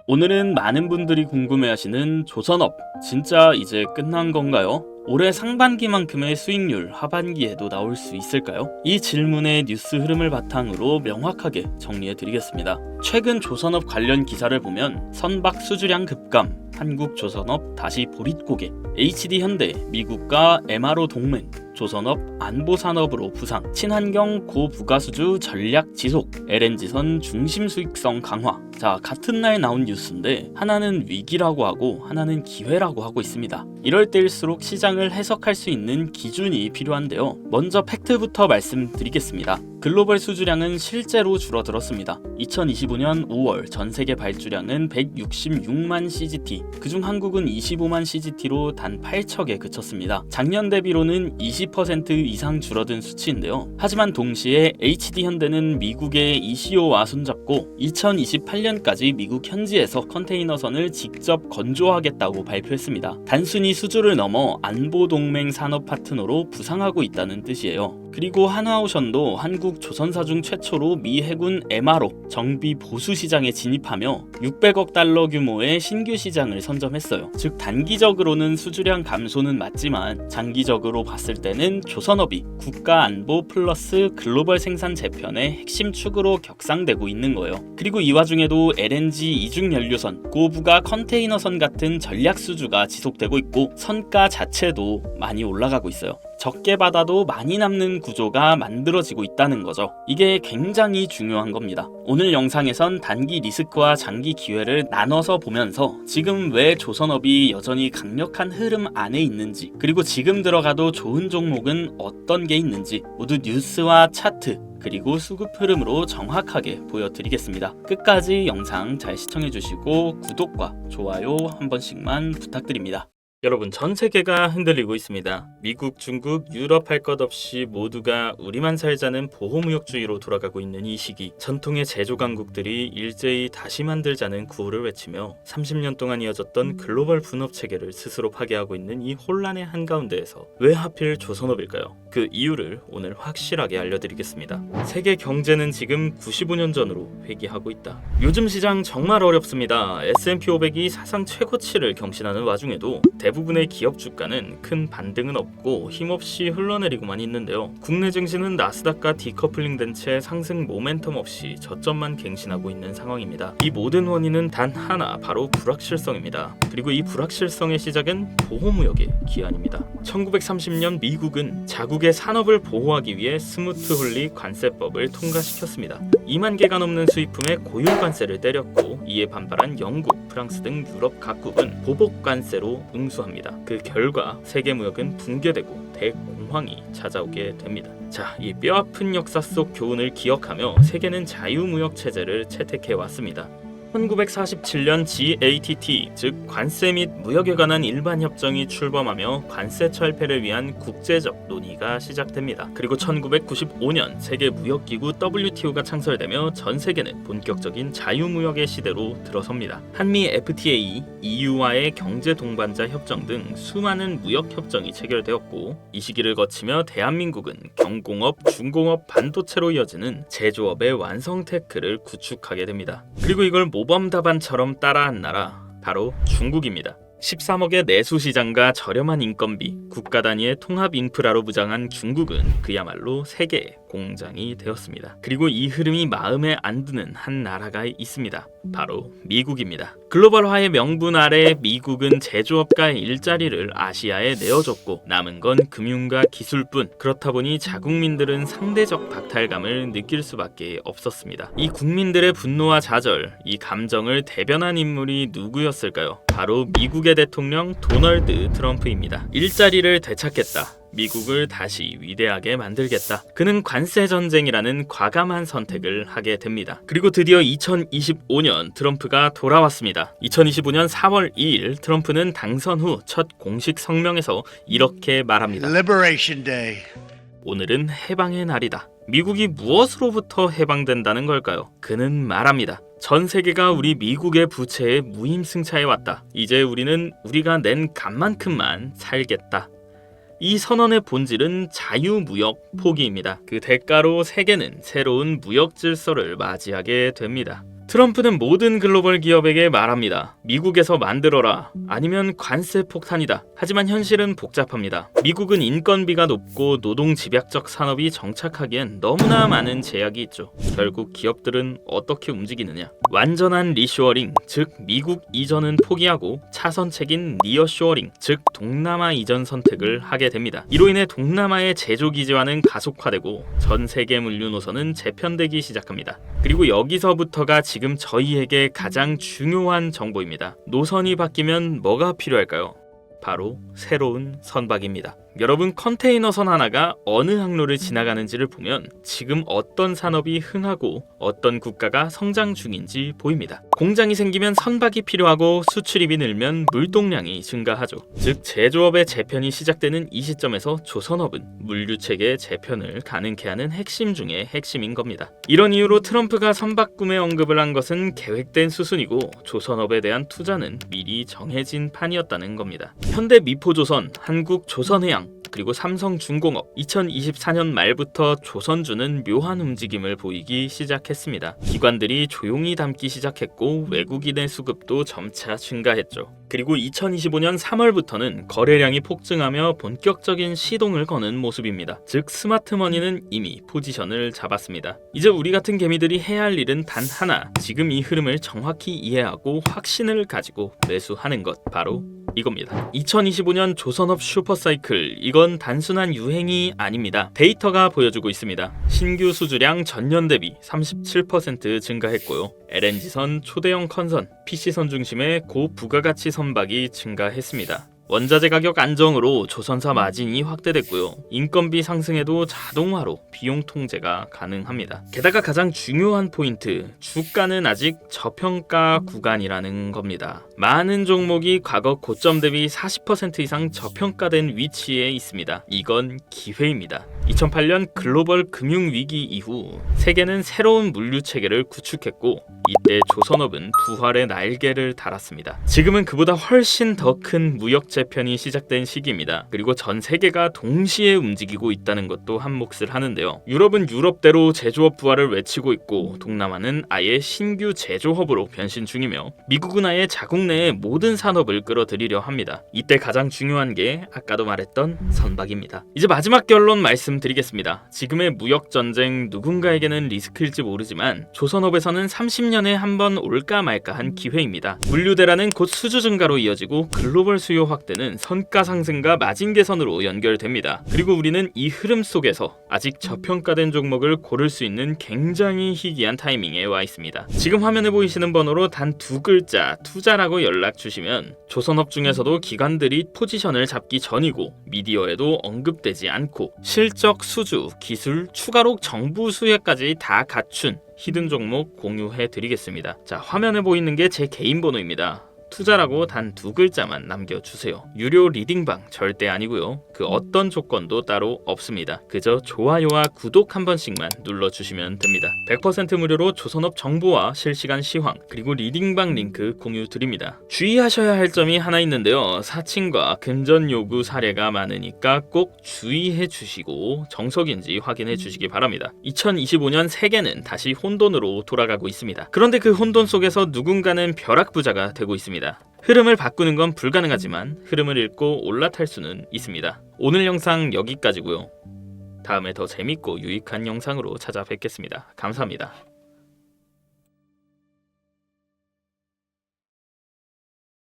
오늘은 많은 분들이 궁금해하시는 조선업 진짜 이제 끝난 건가요? 올해 상반기만큼의 수익률 하반기에도 나올 수 있을까요? 이 질문의 뉴스 흐름을 바탕으로 명확하게 정리해 드리겠습니다. 최근 조선업 관련 기사를 보면 선박 수주량 급감, 한국조선업 다시 보릿고개, HD현대, 미국과 MRO 동맹, 조선업 안보산업으로 부상, 친환경 고부가수주 전략 지속, LNG선 중심 수익성 강화. 자, 같은 날 나온 뉴스인데 하나는 위기라고 하고 하나는 기회라고 하고 있습니다. 이럴 때일수록 시장을 해석할 수 있는 기준이 필요한데요. 먼저 팩트부터 말씀드리겠습니다. 글로벌 수주량은 실제로 줄어들었습니다. 2025년 5월 전 세계 발주량은 166만 CGT, 그중 한국은 25만 CGT로 단 8척에 그쳤습니다. 작년 대비로는 20% 이상 줄어든 수치인데요. 하지만 동시에 HD현대는 미국의 ECO와 손잡고 2028년까지 미국 현지에서 컨테이너선을 직접 건조하겠다고 발표했습니다. 단순히 수주를 넘어 안보동맹 산업 파트너로 부상하고 있다는 뜻이에요. 그리고 한화오션도 한국 조선사 중 최초로 미 해군 MRO 정비 보수 시장에 진입하며 600억 달러 규모의 신규 시장을 선점했어요. 즉 단기적으로는 수주량 감소는 맞지만 장기적으로 봤을 때는 조선업이 국가 안보 플러스 글로벌 생산 재편의 핵심 축으로 격상되고 있는 거예요. 그리고 이 와중에도 LNG 이중연료선, 고부가 컨테이너선 같은 전략 수주가 지속되고 있고 선가 자체도 많이 올라가고 있어요. 적게 받아도 많이 남는 구조가 만들어지고 있다는 거죠. 이게 굉장히 중요한 겁니다. 오늘 영상에선 단기 리스크와 장기 기회를 나눠서 보면서 지금 왜 조선업이 여전히 강력한 흐름 안에 있는지, 그리고 지금 들어가도 좋은 종목은 어떤 게 있는지 모두 뉴스와 차트 그리고 수급 흐름으로 정확하게 보여드리겠습니다. 끝까지 영상 잘 시청해주시고 구독과 좋아요 한 번씩만 부탁드립니다. 여러분, 전 세계가 흔들리고 있습니다. 미국, 중국, 유럽 할 것 없이 모두가 우리만 살자는 보호무역주의로 돌아가고 있는 이 시기, 전통의 제조 강국들이 일제히 다시 만들자는 구호를 외치며 30년 동안 이어졌던 글로벌 분업 체계를 스스로 파괴하고 있는 이 혼란의 한가운데에서 왜 하필 조선업일까요? 그 이유를 오늘 확실하게 알려드리겠습니다. 세계 경제는 지금 95년 전으로 회귀하고 있다. 요즘 시장 정말 어렵습니다. S&P 500이 사상 최고치를 경신하는 와중에도 대부분의 기업 주가는 큰 반등은 없고 힘없이 흘러내리고만 있는데요. 국내 증시는 나스닥과 디커플링된 채 상승 모멘텀 없이 저점만 갱신하고 있는 상황입니다. 이 모든 원인은 단 하나, 바로 불확실성입니다. 그리고 이 불확실성의 시작은 보호무역의 기한입니다. 1930년 미국은 자국의 산업을 보호하기 위해 스무트 홀리 관세법을 통과시켰습니다. 2만 개가 넘는 수입품에 고율 관세를 때렸고 이에 반발한 영국, 프랑스 등 유럽 각국은 보복 관세로 응수합니다. 그 결과 세계 무역은 붕괴되고 대공황이 찾아오게 됩니다. 자, 이 뼈아픈 역사 속 교훈을 기억하며 세계는 자유무역 체제를 채택해 왔습니다. 1947년 GATT, 즉 관세 및 무역에 관한 일반 협정이 출범하며 관세 철폐를 위한 국제적 논의가 시작됩니다. 그리고 1995년 세계 무역기구 WTO가 창설되며 전 세계는 본격적인 자유무역의 시대로 들어섭니다. 한미 FTA, EU와의 경제 동반자 협정 등 수많은 무역 협정이 체결되었고 이 시기를 거치며 대한민국은 경공업, 중공업, 반도체로 이어지는 제조업의 완성 테크를 구축하게 됩니다. 그리고 이걸 모범답안처럼 따라한 나라, 바로 중국입니다. 13억의 내수시장과 저렴한 인건비, 국가 단위의 통합 인프라로 무장한 중국은 그야말로 세계의 공장이 되었습니다. 그리고 이 흐름이 마음에 안 드는 한 나라가 있습니다. 바로 미국입니다. 글로벌화의 명분 아래 미국은 제조업가의 일자리를 아시아에 내어줬고 남은 건 금융과 기술뿐. 그렇다 보니 자국민들은 상대적 박탈감을 느낄 수밖에 없었습니다. 이 국민들의 분노와 좌절, 이 감정을 대변한 인물이 누구였을까요? 바로 미국의 대통령 도널드 트럼프입니다. 일자리를 되찾겠다. 미국을 다시 위대하게 만들겠다. 그는 관세 전쟁이라는 과감한 선택을 하게 됩니다. 그리고 드디어 2025년 트럼프가 돌아왔습니다. 2025년 4월 2일 트럼프는 당선 후 첫 공식 성명에서 이렇게 말합니다. Liberation Day. 오늘은 해방의 날이다. 미국이 무엇으로부터 해방된다는 걸까요? 그는 말합니다. 전 세계가 우리 미국의 부채에 무임승차해 왔다. 이제 우리는 우리가 낸 값만큼만 살겠다. 이 선언의 본질은 자유무역 포기입니다. 그 대가로 세계는 새로운 무역 질서를 맞이하게 됩니다. 트럼프는 모든 글로벌 기업에게 말합니다. 미국에서 만들어라. 아니면 관세 폭탄이다. 하지만 현실은 복잡합니다. 미국은 인건비가 높고 노동 집약적 산업이 정착하기엔 너무나 많은 제약이 있죠. 결국 기업들은 어떻게 움직이느냐? 완전한 리쇼어링, 즉 미국 이전은 포기하고 차선책인 니어쇼어링, 즉 동남아 이전 선택을 하게 됩니다. 이로 인해 동남아의 제조 기지화는 가속화되고 전 세계 물류 노선은 재편되기 시작합니다. 그리고 여기서부터가 지금 저희에게 가장 중요한 정보입니다. 노선이 바뀌면 뭐가 필요할까요? 바로 새로운 선박입니다. 여러분, 컨테이너선 하나가 어느 항로를 지나가는지를 보면 지금 어떤 산업이 흥하고 어떤 국가가 성장 중인지 보입니다. 공장이 생기면 선박이 필요하고 수출입이 늘면 물동량이 증가하죠. 즉 제조업의 재편이 시작되는 이 시점에서 조선업은 물류체계 재편을 가능케 하는 핵심 중의 핵심인 겁니다. 이런 이유로 트럼프가 선박 구매 언급을 한 것은 계획된 수순이고 조선업에 대한 투자는 미리 정해진 판이었다는 겁니다. 현대 미포조선, 한국조선해양, 그리고 삼성중공업 2024년 말부터 조선주는 묘한 움직임을 보이기 시작했습니다. 기관들이 조용히 담기 시작했고 외국인의 수급도 점차 증가했죠. 그리고 2025년 3월부터는 거래량이 폭증하며 본격적인 시동을 거는 모습입니다. 즉 스마트머니는 이미 포지션을 잡았습니다. 이제 우리 같은 개미들이 해야 할 일은 단 하나, 지금 이 흐름을 정확히 이해하고 확신을 가지고 매수하는 것, 바로 이겁니다. 2025년 조선업 슈퍼사이클, 이건 단순한 유행이 아닙니다. 데이터가 보여주고 있습니다. 신규 수주량 전년 대비 37% 증가했고요. LNG선, 초대형 컨선, PC선 중심의 고부가가치 선박이 증가했습니다. 원자재 가격 안정으로 조선사 마진이 확대됐고요. 인건비 상승에도 자동화로 비용 통제가 가능합니다. 게다가 가장 중요한 포인트, 주가는 아직 저평가 구간이라는 겁니다. 많은 종목이 과거 고점 대비 40% 이상 저평가된 위치에 있습니다. 이건 기회입니다. 2008년 글로벌 금융위기 이후 세계는 새로운 물류 체계를 구축했고 이때 조선업은 부활의 날개를 달았습니다. 지금은 그보다 훨씬 더 큰 무역 재편이 시작된 시기입니다. 그리고 전 세계가 동시에 움직이고 있다는 것도 한 몫을 하는데요. 유럽은 유럽대로 제조업 부활을 외치고 있고 동남아는 아예 신규 제조업으로 변신 중이며 미국은 아예 자국 내의 모든 산업을 끌어들이려 합니다. 이때 가장 중요한 게 아까도 말했던 선박입니다. 이제 마지막 결론 말씀드리겠습니다. 지금의 무역 전쟁 누군가에게는 리스크일지 모르지만 조선업에서는 30년에 한 번 올까 말까 한 기회입니다. 물류 대란은 곧 수주 증가로 이어지고 글로벌 수요 확대는 선가 상승과 마진 개선으로 연결됩니다. 그리고 우리는 이 흐름 속에서 아직 저평가된 종목을 고를 수 있는 굉장히 희귀한 타이밍에 와 있습니다. 지금 화면에 보이시는 번호로 단 두 글자 투자라고 연락 주시면 조선업 중에서도 기관들이 포지션을 잡기 전이고 미디어에도 언급되지 않고 실적, 수주, 기술, 추가로 정부 수혜까지 다 갖춘 히든 종목 공유해 드리겠습니다. 자, 화면에 보이는 게 제 개인 번호입니다. 투자라고 단 두 글자만 남겨주세요. 유료 리딩방 절대 아니고요. 그 어떤 조건도 따로 없습니다. 그저 좋아요와 구독 한 번씩만 눌러주시면 됩니다. 100% 무료로 조선업 정보와 실시간 시황 그리고 리딩방 링크 공유 드립니다. 주의하셔야 할 점이 하나 있는데요. 사칭과 금전 요구 사례가 많으니까 꼭 주의해 주시고 정석인지 확인해 주시기 바랍니다. 2025년 세계는 다시 혼돈으로 돌아가고 있습니다. 그런데 그 혼돈 속에서 누군가는 벼락부자가 되고 있습니다. 흐름을 바꾸는 건 불가능하지만 흐름을 읽고 올라탈 수는 있습니다. 오늘 영상 여기까지고요. 다음에 더 재밌고 유익한 영상으로 찾아뵙겠습니다. 감사합니다.